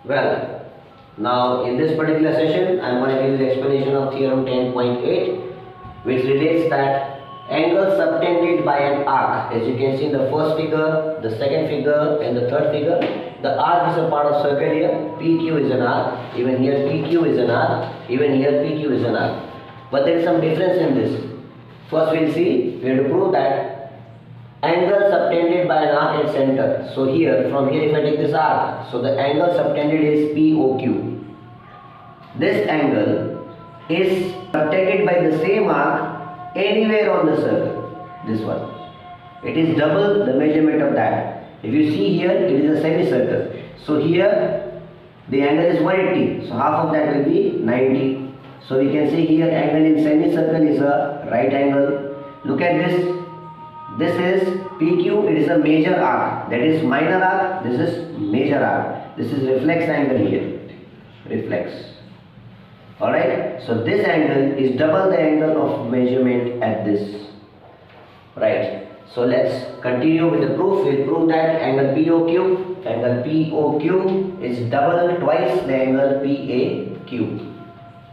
Well, now in this particular session, I am going to give you the explanation of theorem 10.8, which relates that angle subtended by an arc. As you can see in the first figure, the second figure, and the third figure, the arc is a part of circle here. PQ is an arc. Even here PQ is an arc. Even here PQ is an arc. But there is some difference in this. First, we'll see. We have to prove that angle subtended by an arc at center. So here, from here, if I take this arc, so the angle subtended is POQ. This angle is subtended by the same arc anywhere on the circle. This one. It is double the measurement of that. If you see here, it is a semicircle. So here, the angle is 180. So half of that will be 90. So we can say here, angle in semicircle is a right angle. Look at this. This is PQ, it is a major arc, that is minor arc, this is major arc. This is reflex angle here, reflex. Alright, so this angle is double the angle of measurement at this. Right, so let's continue with the proof. We'll prove that angle POQ is double, twice the angle PAQ.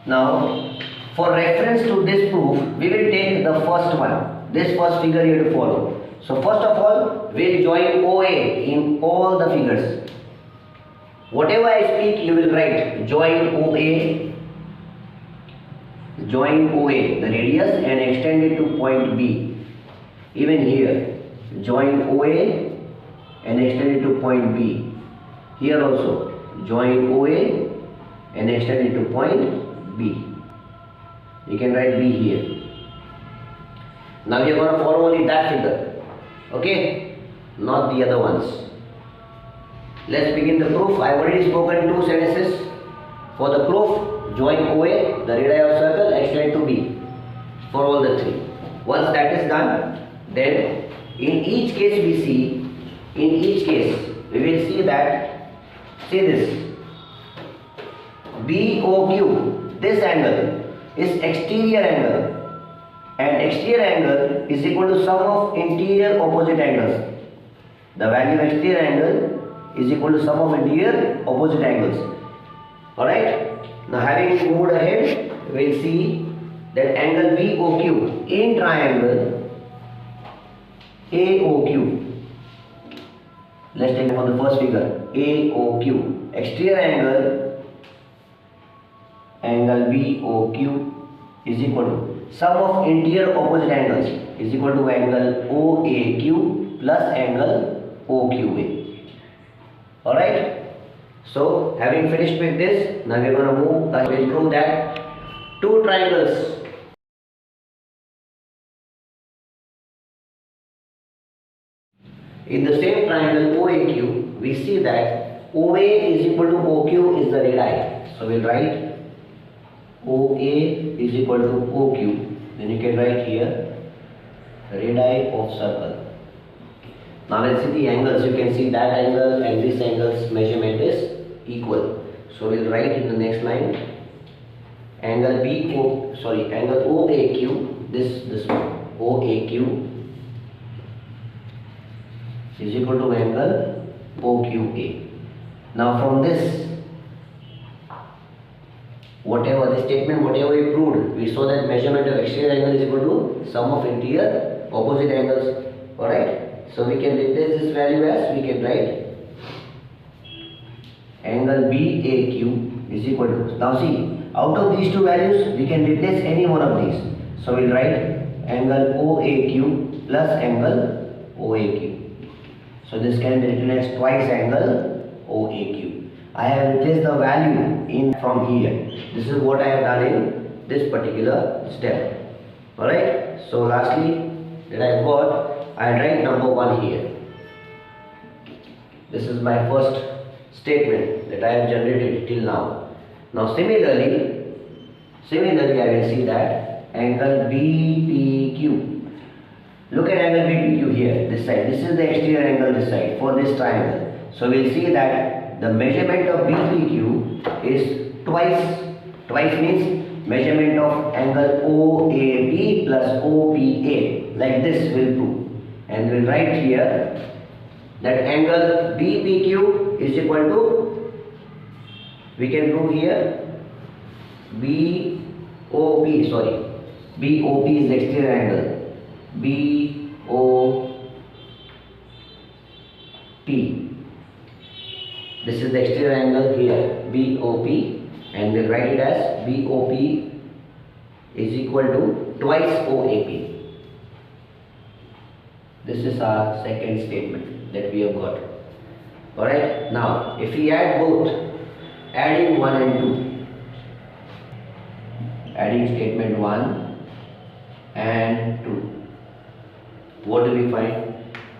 Now, for reference to this proof, we will take the first one. This first figure you have to follow. So first of all, we'll join OA in all the figures. Whatever I speak, you will write join OA, the radius, and extend it to point B. Even here, join OA and extend it to point B. Here also, join OA and extend it to point B. You can write B here. Now we are going to follow only that figure, okay, not the other ones. Let's begin the proof. I have already spoken two sentences. For the proof, join OA, the radii of circle, extend to B for all the three. Once that is done, then in each case we will see that, see this, BOQ, this angle is exterior angle. And exterior angle is equal to sum of interior opposite angles. The value of exterior angle is equal to sum of interior opposite angles. Alright? Now having moved ahead, we will see that angle BOQ in triangle AOQ. Let's take it from the first figure. AOQ. Exterior angle BOQ is equal to sum of interior opposite angles is equal to angle OAQ plus angle OQA. Alright? So, having finished with this, now we are going to move and we'll prove that two triangles in the same triangle OAQ, we see that OA is equal to OQ is the radii. So, we'll write OA is equal to OQ. Then you can write here radii of circle. Now let's see the angles. You can see that angle and this angle's measurement is equal. So we'll write in the next line angle angle OAQ. This one OAQ is equal to angle OQA. Now from this, whatever we proved, we saw that measurement of exterior angle is equal to sum of interior opposite angles. Alright, so we can replace this value as, we can write angle BAQ is equal to, now see, out of these two values we can replace any one of these. So we'll write angle OAQ plus angle OAQ. So this can be written as twice angle OAQ. I have replaced the value in from here. This is what I have done in this particular step. Alright, so lastly, that I got, I write number 1 here. This is my first statement that I have generated till now. Now similarly I will see that angle BPQ. Look at angle BPQ here, this side. This is the exterior angle this side for this triangle. So we will see that the measurement of BPQ is twice means measurement of angle OAB plus OPA. Like this will prove. And we will write here that angle BPQ is equal to We can prove here BOP is the exterior angle. BOP. This is the exterior angle here, BOP, and we'll write it as BOP is equal to twice OAP. This is our second statement that we have got. Alright, now if we add both, adding 1 and 2, adding statement 1 and 2, what do we find?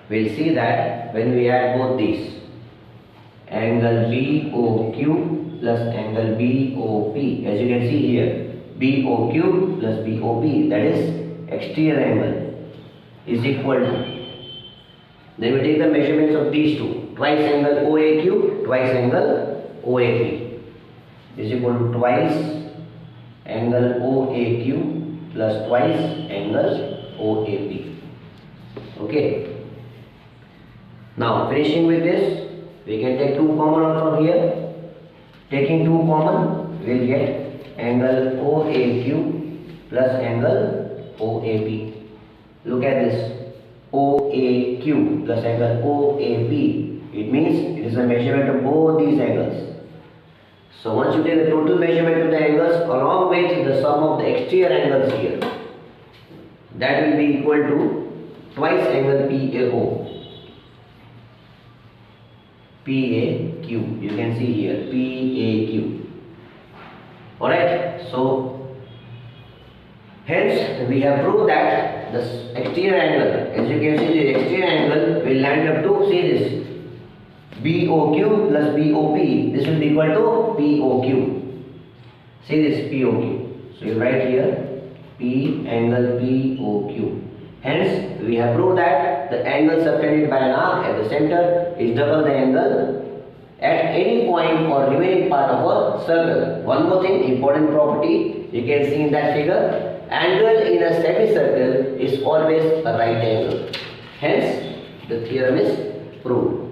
We'll see that when we add both these, angle BOQ plus angle BOP, as you can see here, BOQ plus BOP, that is exterior angle, is equal to, then we take the measurements of these two, twice angle OAQ, twice angle OAP, is equal to twice angle OAQ plus twice angle OAP. Okay. Now finishing with this, we can take 2 common out from here. Taking 2 common, we will get angle OAQ plus angle OAP. Look at this, OAQ plus angle OAP. It means it is a measurement of both these angles. So once you take the total measurement of the angles along with the sum of the exterior angles here, that will be equal to twice angle PAO. PAQ, you can see here, PAQ. Alright, so hence we have proved that the exterior angle, as you can see, the exterior angle will land up to, see this, BOQ plus BOP, this will be equal to POQ. See this, POQ. So you write here P angle POQ. Hence, we have proved that the angle subtended by an arc at the center is double the angle at any point or remaining part of a circle. One more thing, important property, you can see in that figure, angle in a semicircle is always a right angle. Hence, the theorem is proved.